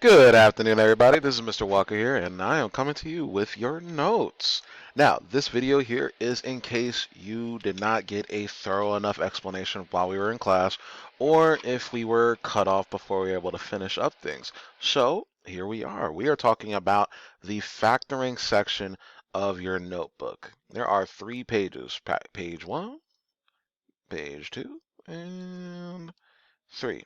Good afternoon, everybody. This is Mr. Walker here, and I am coming to you with your notes. Now, this video here is in case you did not get a thorough enough explanation while we were in class, or if we were cut off before we were able to finish up things. So, here we are. We are talking about the factoring section of your notebook. There are 3 pages, page 1, page 2, and 3.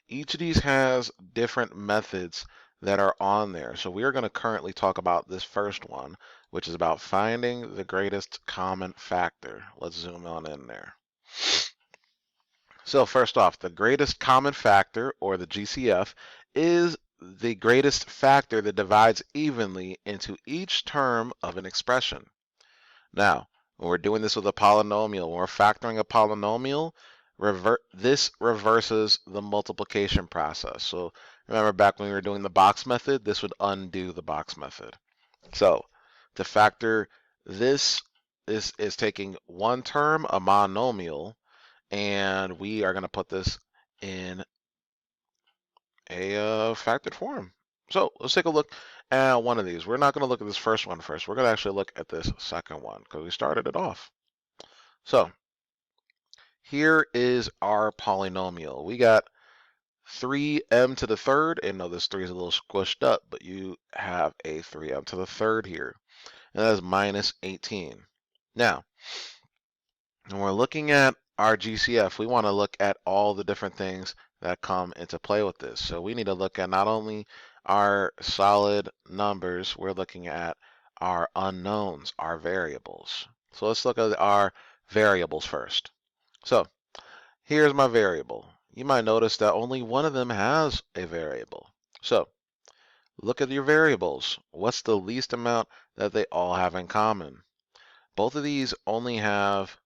Each of these has different methods that are on there. So we are going to currently talk about this first one, which is about finding the greatest common factor. Let's zoom on in there. So first off, the greatest common factor, or the GCF, is the greatest factor that divides evenly into each term of an expression. Now, when we're doing this with a polynomial, when we're factoring a polynomial, this reverses the multiplication process. So remember back when we were doing the box method, this would undo the box method. So to factor this is taking one term, a monomial, and we are going to put this in a factored form. So let's take a look at one of these. We're not going to look at this first one first. We're going to actually look at this second one because we started it off. So here is our polynomial. We got 3m to the third, and no, this 3 is a little squished up, but you have a 3m to the third here, and that is minus 18. Now, when we're looking at our GCF, we want to look at all the different things that come into play with this. So we need to look at not only our solid numbers, we're looking at our unknowns, our variables. So let's look at our variables first. So here's my variable. You might notice that only one of them has a variable. So look at your variables. What's the least amount that they all have in common? Both of these only have,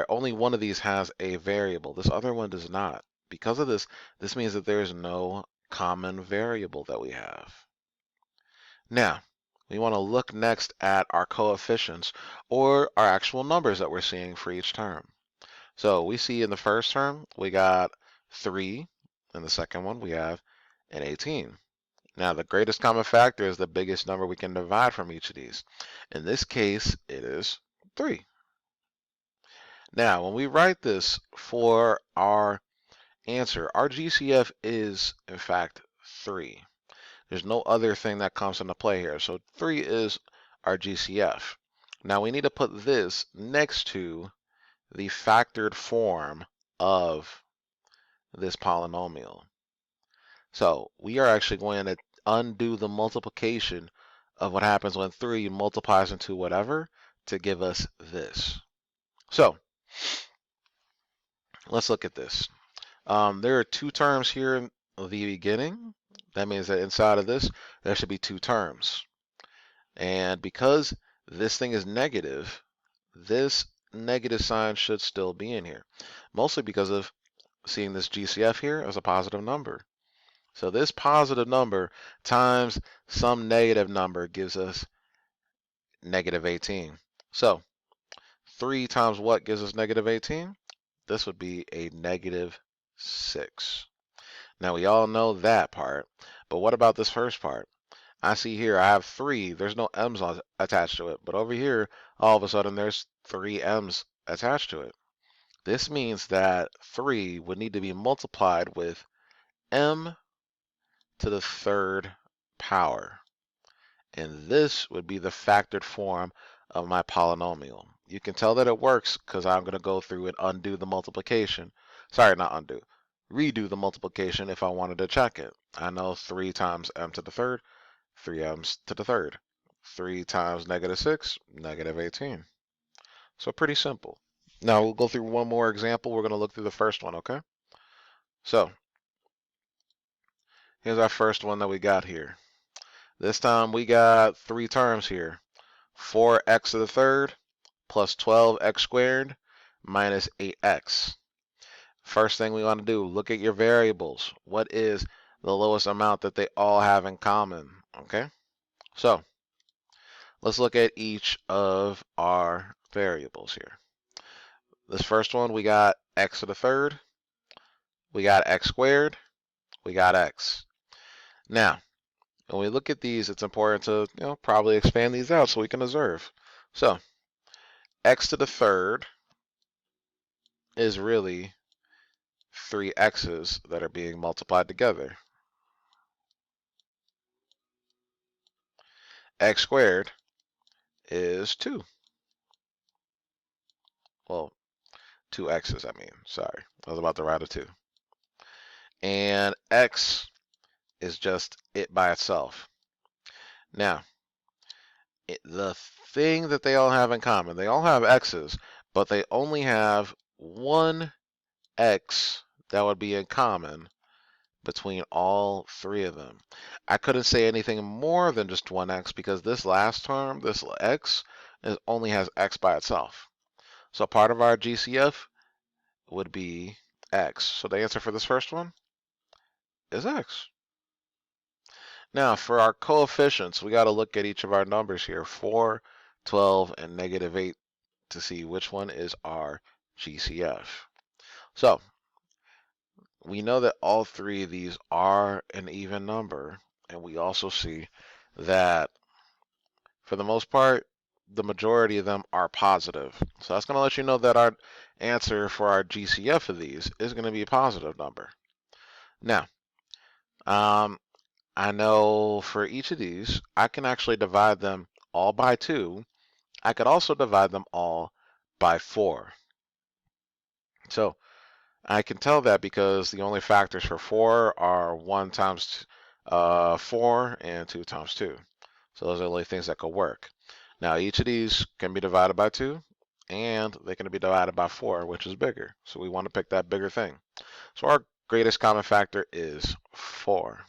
only one of these has a variable. This other one does not. Because of this, this means that there's no common variable that we have. Now, we want to look next at our coefficients, or our actual numbers that we're seeing for each term. So we see in the first term, we got 3. In the second one, we have an 18. Now, the greatest common factor is the biggest number we can divide from each of these. In this case, it is 3. Now, when we write this for our answer, our GCF is, in fact, 3. There's no other thing that comes into play here. So 3 is our GCF. Now, we need to put this next to the factored form of this polynomial. So we are actually going to undo the multiplication of what happens when 3 multiplies into whatever to give us this. So let's look at this. There are 2 terms here in the beginning. That means that inside of this, there should be 2 terms. And because this thing is negative, this negative sign should still be in here, mostly because of seeing this GCF here as a positive number. So this positive number times some negative number gives us negative 18. So 3 times what gives us negative 18? This would be a negative 6. Now we all know that part, but what about this first part? I see here I have 3. There's no m's attached to it, but over here, all of a sudden there's 3 m's attached to it. This means that 3 would need to be multiplied with m to the third power. And this would be the factored form of my polynomial. You can tell that it works because I'm going to go through and undo the multiplication. Sorry, not undo. Redo the multiplication if I wanted to check it. I know 3 times m to the third, 3m's to the third. 3 times negative 6, negative 18. So pretty simple. Now we'll go through one more example. We're going to look through the first one, okay? So here's our first one that we got here. This time we got 3 terms here. 4x to the third plus 12x squared minus 8x. First thing we want to do, look at your variables. What is the lowest amount that they all have in common? Okay, so let's look at each of our variables here. This first one, we got x to the third, we got x squared, we got x. Now, when we look at these, it's important to probably expand these out so we can observe. So x to the third is really 3x's that are being multiplied together. X squared is 2. Well, 2x's, I mean. Sorry, I was about to write a 2. And x is just it by itself. Now, the thing that they all have in common, they all have x's, but they only have one x that would be in common between all three of them. I couldn't say anything more than just one x because this last term, this x, only has x by itself. So part of our GCF would be x. So the answer for this first one is x. Now for our coefficients, we got to look at each of our numbers here, 4, 12, and -8, to see which one is our GCF. So we know that all three of these are an even number, and we also see that for the most part, the majority of them are positive. So that's going to let you know that our answer for our GCF of these is going to be a positive number. Now, I know for each of these, I can actually divide them all by 2. I could also divide them all by 4. So I can tell that because the only factors for 4 are 1 times 4 and 2 times 2. So those are the only things that could work. Now each of these can be divided by 2 and they can be divided by 4, which is bigger. So we want to pick that bigger thing. So our greatest common factor is 4.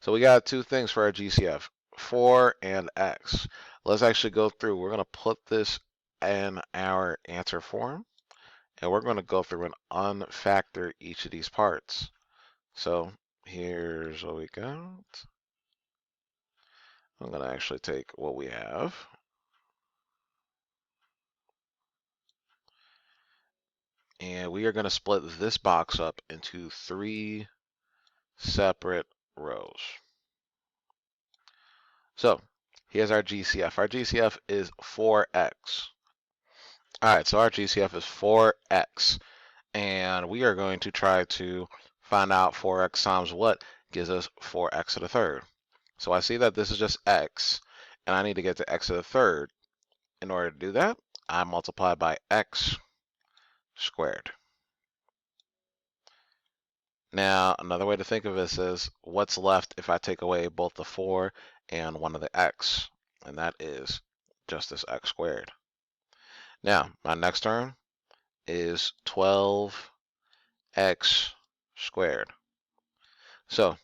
So we got 2 things for our GCF, 4 and x. Let's actually go through. We're going to put this in our answer form. And we're going to go through and unfactor each of these parts. So here's what we got. I'm going to actually take what we have. And we are going to split this box up into 3 separate rows. So here's our GCF. Our GCF is 4x. All right, so our GCF is 4x. And we are going to try to find out 4x times what gives us 4x to the third. So I see that this is just x, and I need to get to x to the third. In order to do that, I multiply by x squared. Now, another way to think of this is what's left if I take away both the 4 and one of the x, and that is just this x squared. Now, my next term is 12x squared. So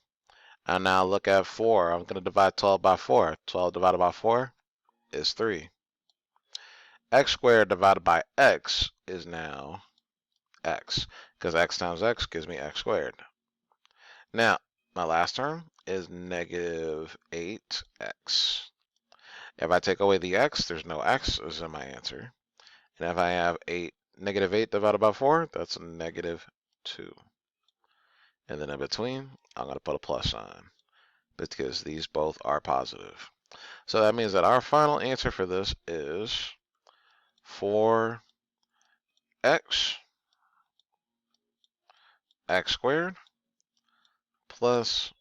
I now look at 4. I'm going to divide 12 by 4. 12 divided by 4 is 3. X squared divided by x is now x, because x times x gives me x squared. Now, my last term is -8x. If I take away the x, there's no x is in my answer. And if I have -8 divided by 4, that's -2. And then in between, I'm going to put a plus sign because these both are positive. So that means that our final answer for this is 4x x squared plus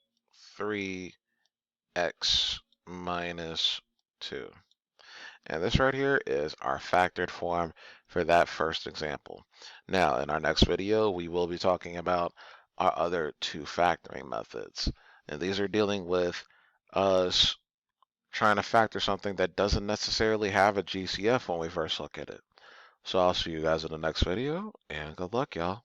3x minus 2. And this right here is our factored form for that first example. Now, in our next video, we will be talking about our other 2 factoring methods. And these are dealing with us trying to factor something that doesn't necessarily have a GCF when we first look at it. So I'll see you guys in the next video, and good luck, y'all.